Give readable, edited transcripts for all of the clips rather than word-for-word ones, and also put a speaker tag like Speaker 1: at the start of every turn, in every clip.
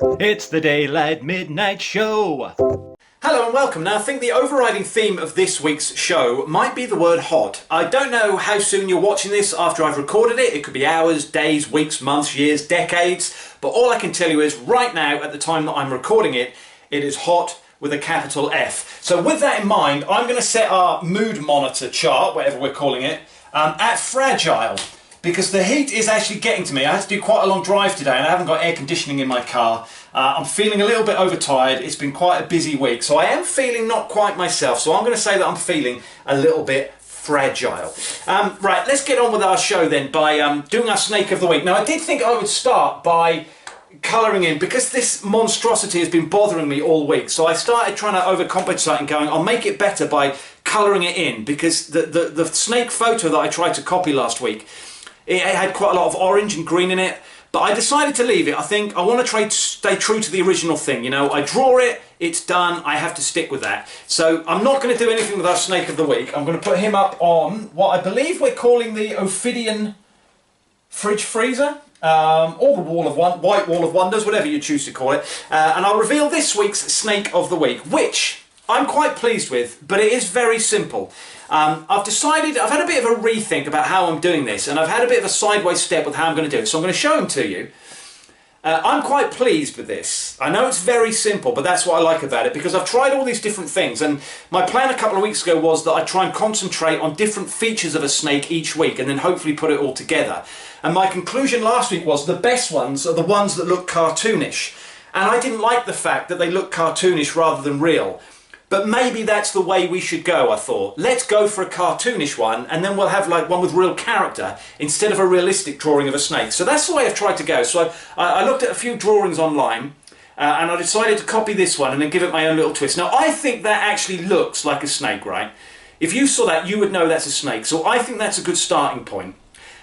Speaker 1: It's the Daylight Midnight Show.
Speaker 2: Hello and welcome. Now I think the overriding theme of this week's show might be the word hot. I don't know how soon you're watching this after I've recorded it. It could be hours, days, weeks, months, years, decades. But all I can tell you is right now, at the time that I'm recording it, it is hot with a capital F. So with that in mind, I'm going to set our mood monitor chart, whatever we're calling it, at fragile. Because the heat is actually getting to me. I had to do quite a long drive today and I haven't got air conditioning in my car. I'm feeling a little bit overtired. It's been quite a busy week. So I am feeling not quite myself. So I'm going to say that I'm feeling a little bit fragile. Right, let's get on with our show then by doing our snake of the week. Now I did think I would start by colouring in because this monstrosity has been bothering me all week. So I started trying to overcompensate and going, I'll make it better by colouring it in. Because the snake photo that I tried to copy last week, it had quite a lot of orange and green in it, but I decided to leave it. I think I want to try to stay true to the original thing. You know, I draw it, it's done, I have to stick with that. So I'm not going to do anything with our snake of the week. I'm going to put him up on what I believe we're calling the Ophidian fridge freezer, or the white wall of wonders, whatever you choose to call it. And I'll reveal this week's snake of the week, which I'm quite pleased with, but it is very simple. I've had a bit of a rethink about how I'm doing this, and I've had a bit of a sideways step with how I'm going to do it, so I'm going to show them to you. I'm quite pleased with this. I know it's very simple, but that's what I like about it, because I've tried all these different things, and my plan a couple of weeks ago was that I'd try and concentrate on different features of a snake each week, and then hopefully put it all together. And my conclusion last week was the best ones are the ones that look cartoonish. And I didn't like the fact that they look cartoonish rather than real. But maybe that's the way we should go, I thought. Let's go for a cartoonish one, and then we'll have like one with real character instead of a realistic drawing of a snake. So that's the way I've tried to go. So I looked at a few drawings online, and I decided to copy this one and then give it my own little twist. Now, I think that actually looks like a snake, right? If you saw that, you would know that's a snake. So I think that's a good starting point.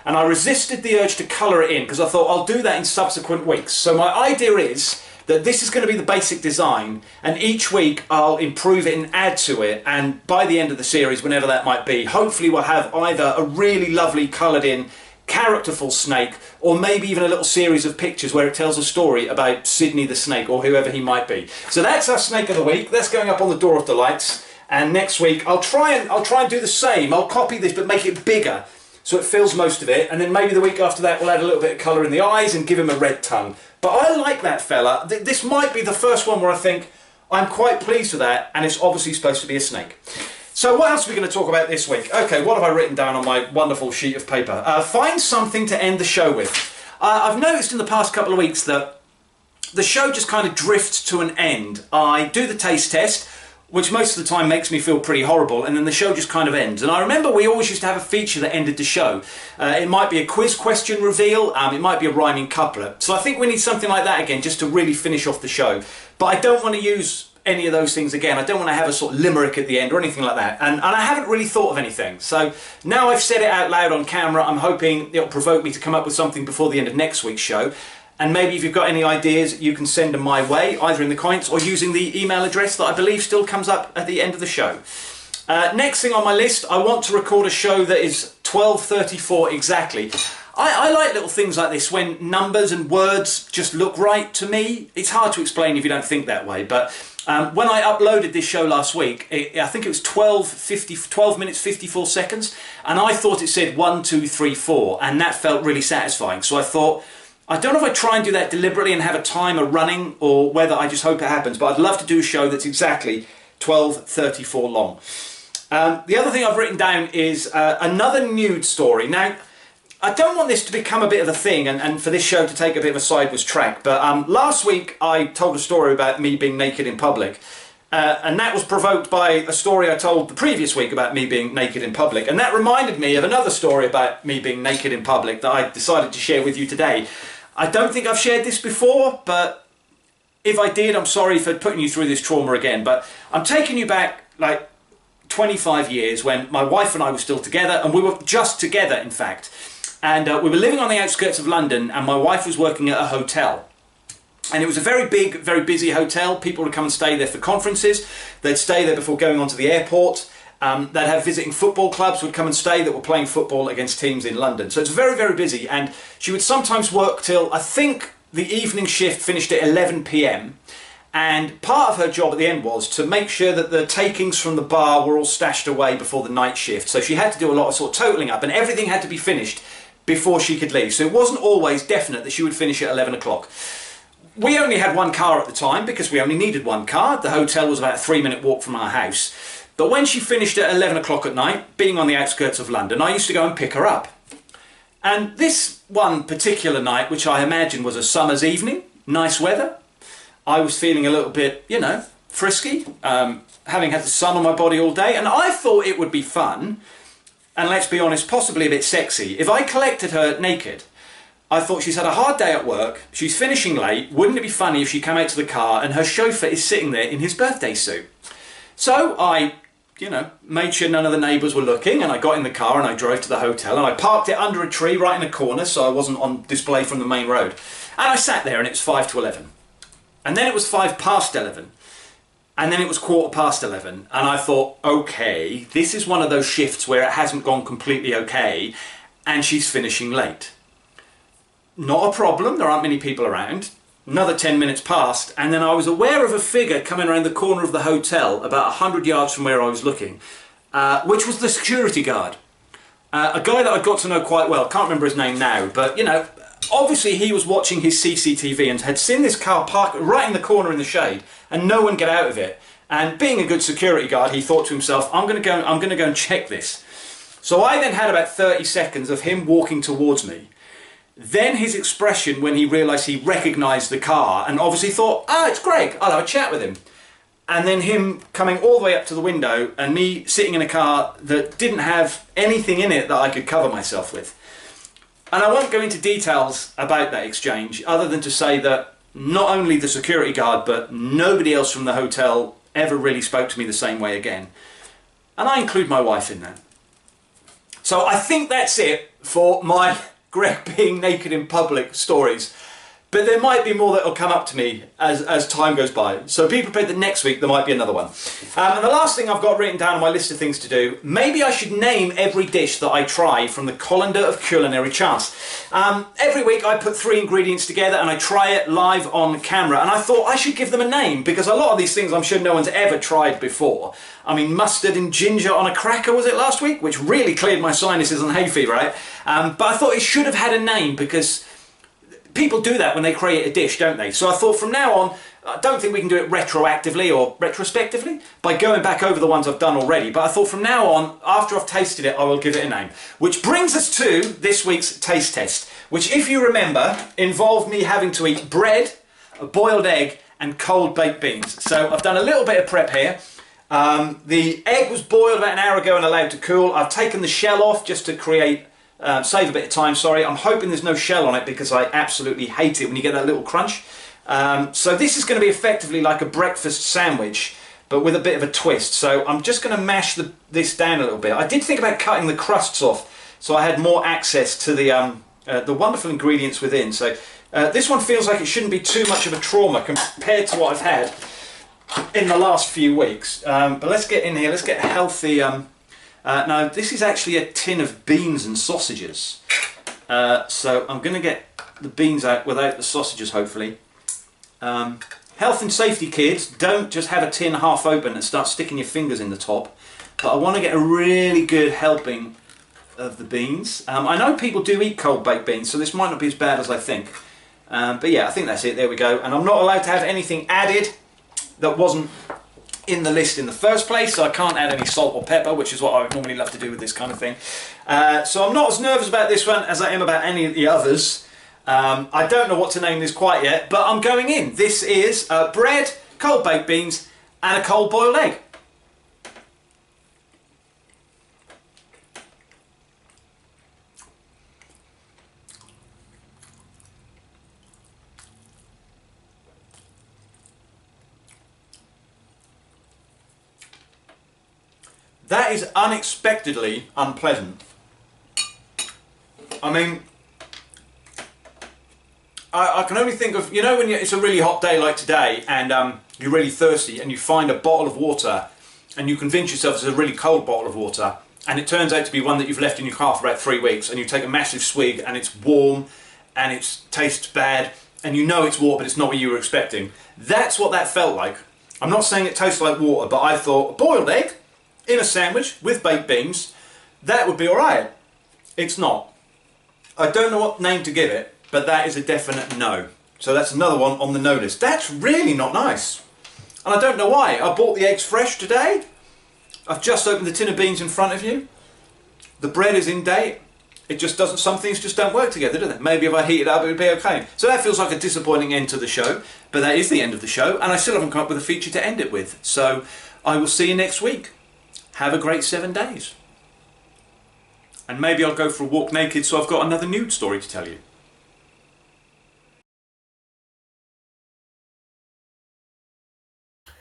Speaker 2: And I resisted the urge to colour it in, because I thought I'll do that in subsequent weeks. So my idea is that this is going to be the basic design, and each week I'll improve it and add to it, and by the end of the series, whenever that might be, hopefully we'll have either a really lovely coloured in characterful snake, or maybe even a little series of pictures where it tells a story about Sydney the snake or whoever he might be. So that's our snake of the week. That's going up on the Door of Delights, and next week I'll try and do the same. I'll copy this but make it bigger so it fills most of it, and then maybe the week after that we'll add a little bit of colour in the eyes and give him a red tongue. But I like that fella. This might be the first one where I think I'm quite pleased with that, and it's obviously supposed to be a snake. So what else are we going to talk about this week? Okay, what have I written down on my wonderful sheet of paper? Find something to end the show with. I've noticed in the past couple of weeks that the show just kind of drifts to an end. I do the taste test, which most of the time makes me feel pretty horrible, and then the show just kind of ends. And I remember we always used to have a feature that ended the show. It might be a quiz question reveal, it might be a rhyming couplet. So I think we need something like that again, just to really finish off the show. But I don't want to use any of those things again. I don't want to have a sort of limerick at the end or anything like that. And I haven't really thought of anything. So now I've said it out loud on camera, I'm hoping it'll provoke me to come up with something before the end of next week's show. And maybe if you've got any ideas, you can send them my way, either in the comments or using the email address that I believe still comes up at the end of the show. Next thing on my list, I want to record a show that is 12:34 exactly. I like little things like this, when numbers and words just look right to me. It's hard to explain if you don't think that way, but when I uploaded this show last week, I think it was 12 minutes 54 seconds, and I thought it said 1, 2, 3, 4, and that felt really satisfying. So I thought, I don't know if I try and do that deliberately and have a timer running, or whether I just hope it happens, but I'd love to do a show that's exactly 12:34 long. The other thing I've written down is another nude story. Now, I don't want this to become a bit of a thing, and for this show to take a bit of a sideways track, but last week I told a story about me being naked in public, and that was provoked by a story I told the previous week about me being naked in public, and that reminded me of another story about me being naked in public that I decided to share with you today. I don't think I've shared this before, but if I did, I'm sorry for putting you through this trauma again, but I'm taking you back like 25 years when my wife and I were still together, and we were just together in fact, and we were living on the outskirts of London, and my wife was working at a hotel. And it was a very big, very busy hotel. People would come and stay there for conferences. They'd stay there before going on to the airport. They'd have visiting football clubs would come and stay that were playing football against teams in London. So it's very, very busy. And she would sometimes work till, I think, the evening shift finished at 11 p.m. and part of her job at the end was to make sure that the takings from the bar were all stashed away before the night shift. So she had to do a lot of sort of totalling up, and everything had to be finished before she could leave. So it wasn't always definite that she would finish at 11 o'clock. We only had one car at the time because we only needed one car. The hotel was about a 3-minute walk from our house. But when she finished at 11 o'clock at night, being on the outskirts of London, I used to go and pick her up. And this one particular night, which I imagine was a summer's evening, nice weather, I was feeling a little bit, you know, frisky, having had the sun on my body all day, and I thought it would be fun, and let's be honest, possibly a bit sexy, if I collected her naked. I thought she's had a hard day at work, she's finishing late, wouldn't it be funny if she came out to the car and her chauffeur is sitting there in his birthday suit? So I, you know, made sure none of the neighbours were looking, and I got in the car and I drove to the hotel and I parked it under a tree right in a corner so I wasn't on display from the main road. And I sat there and it was 5 to 11. And then it was 5 past 11. And then it was 11:15. And I thought, okay, this is one of those shifts where it hasn't gone completely okay and she's finishing late. Not a problem, there aren't many people around. Another 10 minutes passed, and then I was aware of a figure coming around the corner of the hotel about 100 yards from where I was looking, which was the security guard. A guy that I got to know quite well, can't remember his name now, but you know, obviously he was watching his CCTV and had seen this car parked right in the corner in the shade and no one get out of it. And being a good security guard, he thought to himself, I'm going to go and check this. So I then had about 30 seconds of him walking towards me. Then his expression when he realised he recognised the car and obviously thought, it's Greg, I'll have a chat with him. And then him coming all the way up to the window and me sitting in a car that didn't have anything in it that I could cover myself with. And I won't go into details about that exchange other than to say that not only the security guard but nobody else from the hotel ever really spoke to me the same way again. And I include my wife in that. So I think that's it for my Greg being naked in public stories, but there might be more that will come up to me as time goes by, so be prepared that next week there might be another one. And the last thing I've got written down on my list of things to do, maybe I should name every dish that I try from the colander of culinary chance. Every week I put 3 ingredients together and I try it live on camera, and I thought I should give them a name because a lot of these things I'm sure no one's ever tried before. I mean, mustard and ginger on a cracker, was it last week? Which really cleared my sinuses and hay fever, right? But I thought it should have had a name because people do that when they create a dish, don't they? So I thought from now on, I don't think we can do it retroactively or retrospectively by going back over the ones I've done already. But I thought from now on, after I've tasted it, I will give it a name. Which brings us to this week's taste test, which, if you remember, involved me having to eat bread, a boiled egg, and cold baked beans. So I've done a little bit of prep here. The egg was boiled about an hour ago and allowed to cool. I've taken the shell off just to create, save a bit of time, sorry. I'm hoping there's no shell on it because I absolutely hate it when you get that little crunch. So this is going to be effectively like a breakfast sandwich, but with a bit of a twist. So I'm just going to mash this down a little bit. I did think about cutting the crusts off so I had more access to the wonderful ingredients within. So this one feels like it shouldn't be too much of a trauma compared to what I've had in the last few weeks. But let's get in here, let's get healthy. Now this is actually a tin of beans and sausages. So I'm going to get the beans out without the sausages, hopefully. Health and safety, kids, don't just have a tin half open and start sticking your fingers in the top. But I want to get a really good helping of the beans. I know people do eat cold baked beans, so this might not be as bad as I think. But yeah, I think that's it, there we go. And I'm not allowed to have anything added that wasn't in the list in the first place, so I can't add any salt or pepper, which is what I would normally love to do with this kind of thing. So I'm not as nervous about this one as I am about any of the others. I don't know what to name this quite yet, but I'm going in. This is bread, cold baked beans, and a cold boiled egg. That is unexpectedly unpleasant. I mean, I can only think of, you know, when it's a really hot day like today and you're really thirsty and you find a bottle of water and you convince yourself it's a really cold bottle of water and it turns out to be one that you've left in your car for about 3 weeks and you take a massive swig and it's warm and it tastes bad and you know it's water, but it's not what you were expecting. That's what that felt like. I'm not saying it tastes like water, but I thought a boiled egg in a sandwich with baked beans, that would be alright. It's not. I don't know what name to give it, but that is a definite no. So that's another one on the no list. That's really not nice. And I don't know why. I bought the eggs fresh today. I've just opened the tin of beans in front of you. The bread is in date. It just doesn't, some things just don't work together, do they? Maybe if I heat it up, it would be okay. So that feels like a disappointing end to the show, but that is the end of the show, and I still haven't come up with a feature to end it with. So I will see you next week. Have a great 7 days. And maybe I'll go for a walk naked so I've got another nude story to tell you.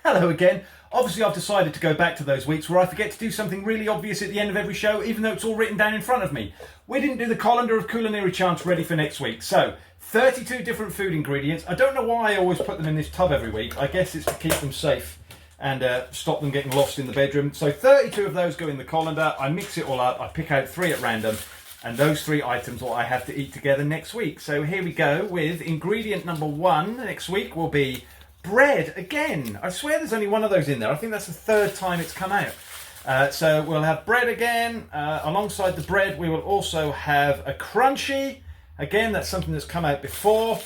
Speaker 3: Hello again. Obviously I've decided to go back to those weeks where I forget to do something really obvious at the end of every show, even though it's all written down in front of me. We didn't do the colander of culinary chants ready for next week. So, 32 different food ingredients. I don't know why I always put them in this tub every week. I guess it's to keep them safe and stop them getting lost in the bedroom. So 32 of those go in the colander. I mix it all up. I pick out 3 at random. And those 3 items what I have to eat together next week. So here we go with ingredient number 1 next week will be bread again. I swear there's only one of those in there. I think that's the 3rd time it's come out. So we'll have bread again. Alongside the bread, we will also have a crunchy. Again, that's something that's come out before.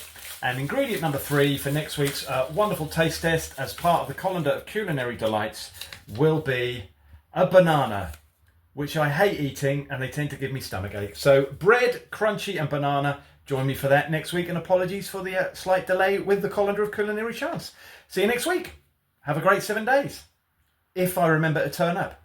Speaker 3: And ingredient number 3 for next week's wonderful taste test as part of the colander of culinary delights will be a banana, which I hate eating and they tend to give me stomachache. So bread, crunchy and banana. Join me for that next week, and apologies for the slight delay with the colander of culinary chants. See you next week. Have a great 7 days. If I remember to turn up.